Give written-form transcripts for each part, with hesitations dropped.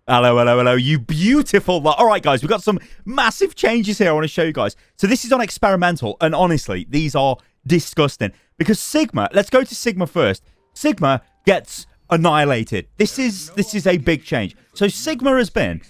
Hello, hello, hello, you beautiful lot. All right, guys, we've got some massive changes here I want to show you guys. So this is on experimental, and honestly, these are disgusting. Because Sigma, let's go to Sigma first. Sigma gets annihilated. This is a big change. So Sigma has been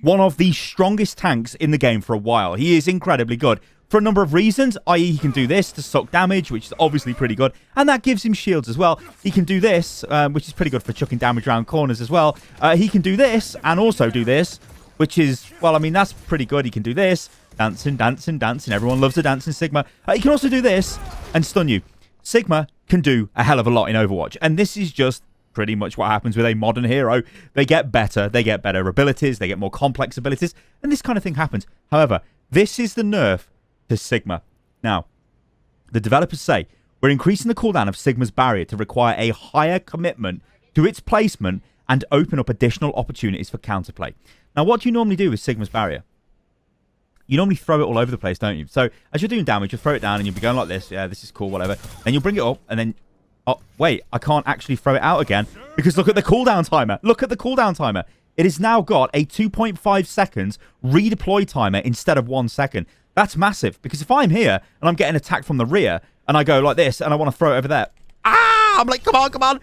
one of the strongest tanks in the game for a while. He is incredibly good for a number of reasons, i.e. he can do this to suck damage, which is obviously pretty good, and that gives him shields as well. He can do this, which is pretty good for chucking damage around corners as well. He can do this and also do this, which is, well, I mean, that's pretty good. He can do this, dancing, dancing, dancing. Everyone loves a dancing Sigma. He can also do this and stun you. Sigma can do a hell of a lot in Overwatch, and this is just pretty much what happens with a modern hero. They get better abilities, they get more complex abilities, and this kind of thing happens. However, this is the nerf to Sigma. Now, the developers say, we're increasing the cooldown of Sigma's barrier to require a higher commitment to its placement and open up additional opportunities for counterplay. Now, what do you normally do with Sigma's barrier? You normally throw it all over the place, don't you? So, as you're doing damage, you throw it down and you'll be going like this. Yeah, this is cool, whatever. Then you'll bring it up and then... Oh, wait, I can't actually throw it out again because look at the cooldown timer. Look at the cooldown timer. It has now got a 2.5 seconds redeploy timer instead of 1 second. That's massive, because if I'm here and I'm getting attacked from the rear and I go like this and I want to throw it over there, I'm like, come on, come on.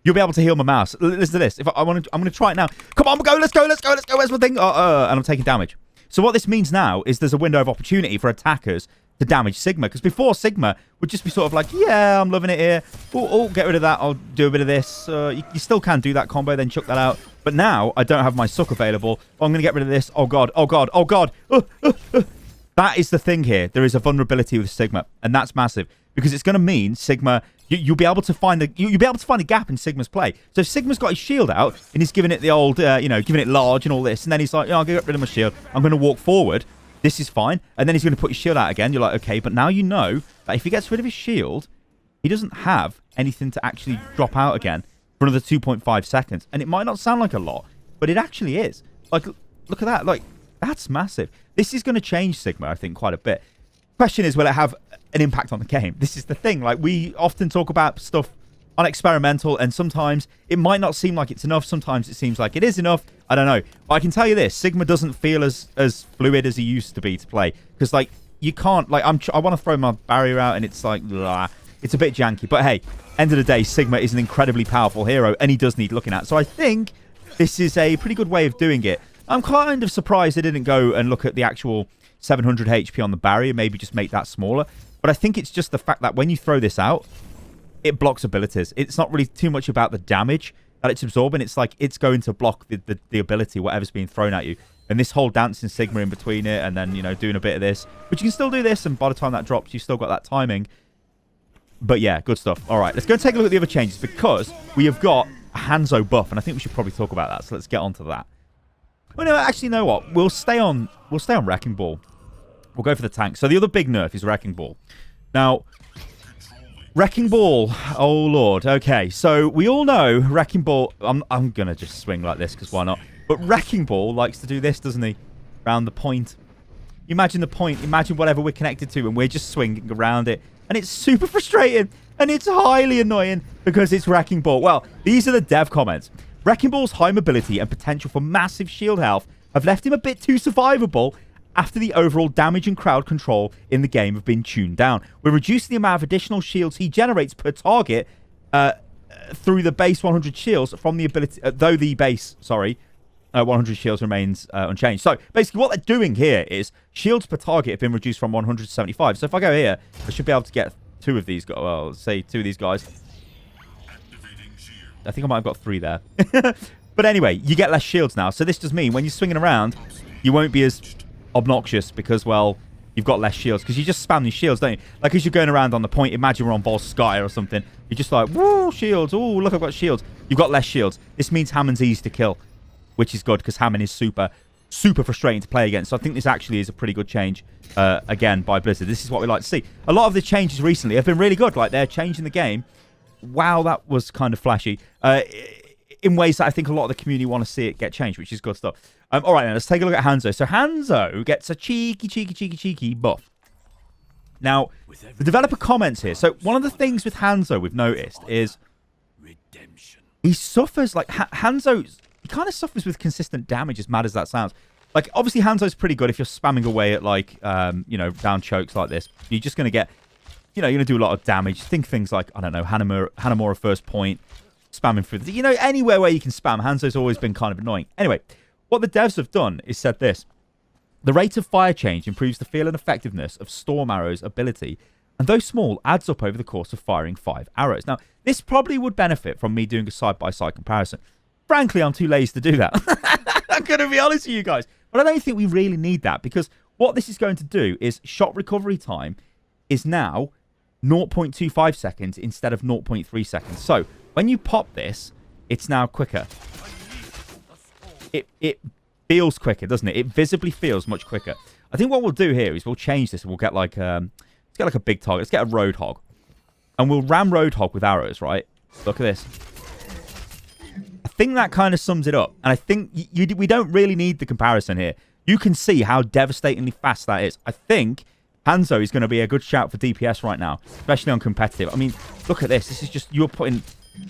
You'll be able to heal my mouse. Listen to this. If I'm going to try it now. Come on, let's go. Where's my thing? And I'm taking damage. So what this means now is there's a window of opportunity for attackers to damage Sigma, because before Sigma would just be sort of like, yeah, I'm loving it here. Oh, get rid of that. I'll do a bit of this. You still can do that combo, then chuck that out. But now I don't have my suck available. I'm going to get rid of this. Oh, God. That is the thing here. There is a vulnerability with Sigma, and that's massive, because it's going to mean Sigma, you'll be able to find a gap in Sigma's play. So if Sigma's got his shield out and he's giving it the old, giving it large and all this, and then he's like, I'll get rid of my shield. I'm going to walk forward. This is fine. And then he's going to put his shield out again. You're like, okay, but now you know that if he gets rid of his shield, he doesn't have anything to actually drop out again for another 2.5 seconds. And it might not sound like a lot, but it actually is. Like, look at that. Like, that's massive. This is going to change Sigma, I think, quite a bit. Question is, will it have an impact on the game? This is the thing. Like, we often talk about stuff on experimental, and sometimes it might not seem like it's enough. Sometimes it seems like it is enough. I don't know. But I can tell you this. Sigma doesn't feel as fluid as he used to be to play. Because, like, you can't... Like, I want to throw my barrier out, and it's like... Blah. It's a bit janky. But, hey, end of the day, Sigma is an incredibly powerful hero, and he does need looking at. So I think this is a pretty good way of doing it. I'm kind of surprised they didn't go and look at the actual 700 HP on the barrier. Maybe just make that smaller. But I think it's just the fact that when you throw this out, it blocks abilities. It's not really too much about the damage that it's absorbing. It's like it's going to block the ability, whatever's being thrown at you. And this whole dancing Sigma in between it, and then, doing a bit of this. But you can still do this, and by the time that drops, you've still got that timing. But yeah, good stuff. All right, let's go and take a look at the other changes, because we have got a Hanzo buff, and I think we should probably talk about that. So let's get on to that. Well, no, actually, you know what? We'll stay on Wrecking Ball. We'll go for the tank. So the other big nerf is Wrecking Ball. Now, Wrecking Ball. Oh, Lord. Okay, so we all know Wrecking Ball... I'm going to just swing like this, because why not? But Wrecking Ball likes to do this, doesn't he? Round the point. Imagine the point. Imagine whatever we're connected to, and we're just swinging around it. And it's super frustrating, and it's highly annoying, because it's Wrecking Ball. Well, these are the dev comments. Wrecking Ball's high mobility and potential for massive shield health have left him a bit too survivable after the overall damage and crowd control in the game have been tuned down. We're reducing the amount of additional shields he generates per target through the base 100 shields from the ability, though the base, 100 shields remains unchanged. So basically what they're doing here is shields per target have been reduced from 100 to 75. So if I go here, I should be able to get two of these guys. Well, let's say two of these guys. I think I might have got 3 there. But anyway, you get less shields now. So this does mean when you're swinging around, you won't be as obnoxious because, well, you've got less shields. Because you just spam these shields, don't you? Like as you're going around on the point, imagine we're on Volskaya or something. You're just like, woo, shields. Oh, look, I've got shields. You've got less shields. This means Hammond's easy to kill, which is good because Hammond is super frustrating to play against. So I think this actually is a pretty good change, again, by Blizzard. This is what we like to see. A lot of the changes recently have been really good. Like, they're changing the game. Wow, that was kind of flashy. In ways that I think a lot of the community want to see it get changed, which is good stuff. All right, now let's take a look at Hanzo. So Hanzo gets a cheeky buff. Now, the developer comments here. So one of the things with Hanzo we've noticed is he suffers, like, Hanzo kind of suffers with consistent damage, as mad as that sounds. Like, obviously, Hanzo's pretty good if you're spamming away at, like, you know, down chokes like this. You're just going to get, you know, you're going to do a lot of damage. Think things like, I don't know, Hanamura first point, spamming through the... You know, anywhere where you can spam, Hanzo's always been kind of annoying. Anyway, what the devs have done is said this. The rate of fire change improves the feel and effectiveness of Storm Arrow's ability, and though small, adds up over the course of firing 5 arrows. Now, this probably would benefit from me doing a side-by-side comparison. Frankly, I'm too lazy to do that. I'm going to be honest with you guys. But I don't think we really need that, because what this is going to do is shot recovery time is now 0.25 seconds instead of 0.3 seconds. So when you pop this, it's now quicker. It feels quicker, doesn't it? It visibly feels much quicker. I think what we'll do here is we'll change this and we'll get like let's get like a big target. Let's get a Roadhog. And we'll ram Roadhog with arrows, right? Look at this. I think that kind of sums it up. And I think we don't really need the comparison here. You can see how devastatingly fast that is. I think Hanzo is going to be a good shout for DPS right now, especially on competitive. I mean, look at this. This is just, you're putting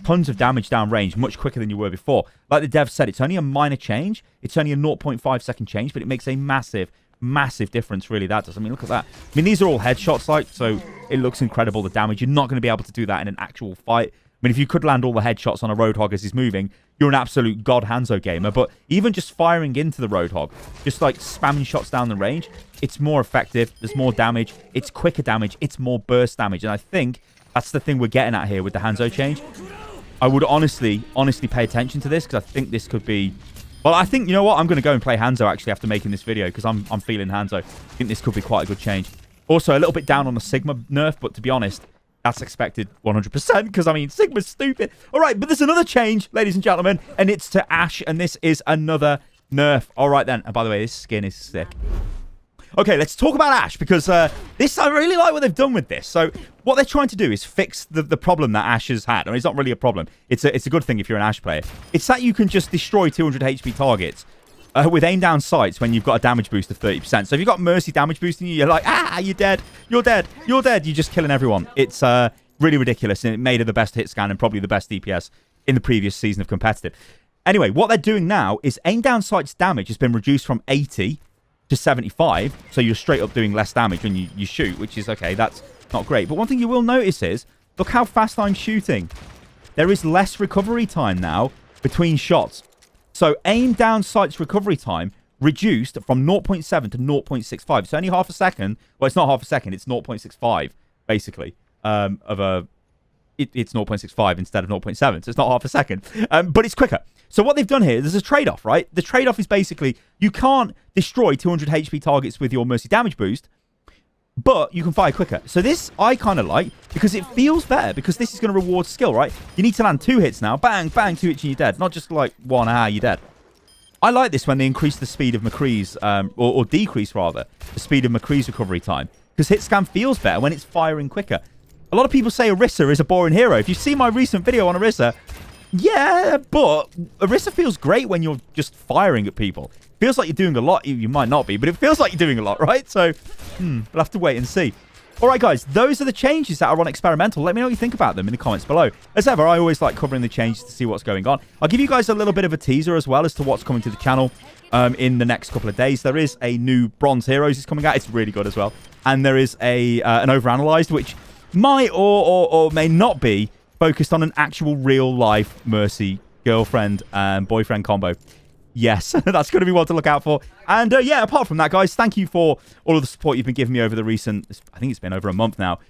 tons of damage down range much quicker than you were before. Like the dev said, it's only a minor change. It's only a 0.5 second change, but it makes a massive, massive difference, really, that does. I mean, look at that. I mean, these are all headshots, like, so it looks incredible, the damage. You're not going to be able to do that in an actual fight. I mean, if you could land all the headshots on a Roadhog as he's moving, you're an absolute god Hanzo gamer. But even just firing into the Roadhog, just like spamming shots down the range, it's more effective. There's more damage. It's quicker damage. It's more burst damage. And I think that's the thing we're getting at here with the Hanzo change. I would honestly pay attention to this, because I think this could be... Well, I think, you know what? I'm going to go and play Hanzo, actually, after making this video, because I'm feeling Hanzo. I think this could be quite a good change. Also, a little bit down on the Sigma nerf, but to be honest, that's expected 100%, because, I mean, Sigma's stupid. All right, but there's another change, ladies and gentlemen, and it's to Ashe, and this is another nerf. All right, then. And by the way, this skin is sick. Okay, let's talk about Ashe, because this, I really like what they've done with this. So what they're trying to do is fix the problem that Ashe has had. I mean, it's not really a problem. It's a good thing if you're an Ashe player. It's that you can just destroy 200 HP targets with aim down sights when you've got a damage boost of 30%. So if you've got Mercy damage boosting you, you're like, you're dead. You're dead. You're dead. You're just killing everyone. It's really ridiculous, and it made it the best hit scan and probably the best DPS in the previous season of competitive. Anyway, what they're doing now is aim down sights damage has been reduced from 80 to 75, so you're straight up doing less damage when you shoot, which is okay. That's not great. But one thing you will notice is, look how fast I'm shooting. There is less recovery time now between shots. So aim down sights recovery time reduced from 0.7 to 0.65. It's only half a second. Well, it's not half a second. It's 0.65, basically. It's 0.65 instead of 0.7, so it's not half a second. But it's quicker. So what they've done here, there's a trade-off, right? The trade-off is basically you can't destroy 200 HP targets with your Mercy damage boost, but you can fire quicker. So this I kind of like, because it feels better, because this is going to reward skill, right? You need to land 2 hits now. Bang, bang, 2 hits and you're dead. Not just like 1, you're dead. I like this when they increase the speed of McCree's, or decrease, rather, the speed of McCree's recovery time, because hit scan feels better when it's firing quicker. A lot of people say Orisa is a boring hero. If you see my recent video on Orisa, yeah, but Orisa feels great when you're just firing at people. Feels like you're doing a lot. You might not be, but it feels like you're doing a lot, right? So, we'll have to wait and see. All right, guys, those are the changes that are on Experimental. Let me know what you think about them in the comments below. As ever, I always like covering the changes to see what's going on. I'll give you guys a little bit of a teaser as well as to what's coming to the channel in the next couple of days. There is a new Bronze Heroes is coming out. It's really good as well. And there is an Overanalyzed, which might or may not be focused on an actual real-life Mercy girlfriend and boyfriend combo. Yes, that's going to be one to look out for. And yeah, apart from that, guys, thank you for all of the support you've been giving me over the recent... I think it's been over a month now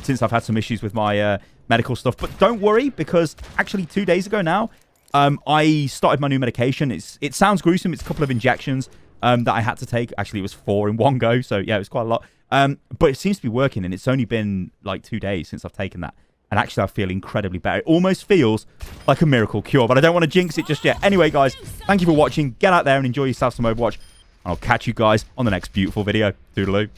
since I've had some issues with my medical stuff. But don't worry, because actually 2 days ago now, I started my new medication. It sounds gruesome. It's a couple of injections that I had to take. Actually, it was 4 in one go. So yeah, it was quite a lot. But it seems to be working, and it's only been like 2 days since I've taken that. And actually, I feel incredibly better. It almost feels like a miracle cure, but I don't want to jinx it just yet. Anyway, guys, thank you for watching. Get out there and enjoy yourself some Overwatch. I'll catch you guys on the next beautiful video. Toodaloo.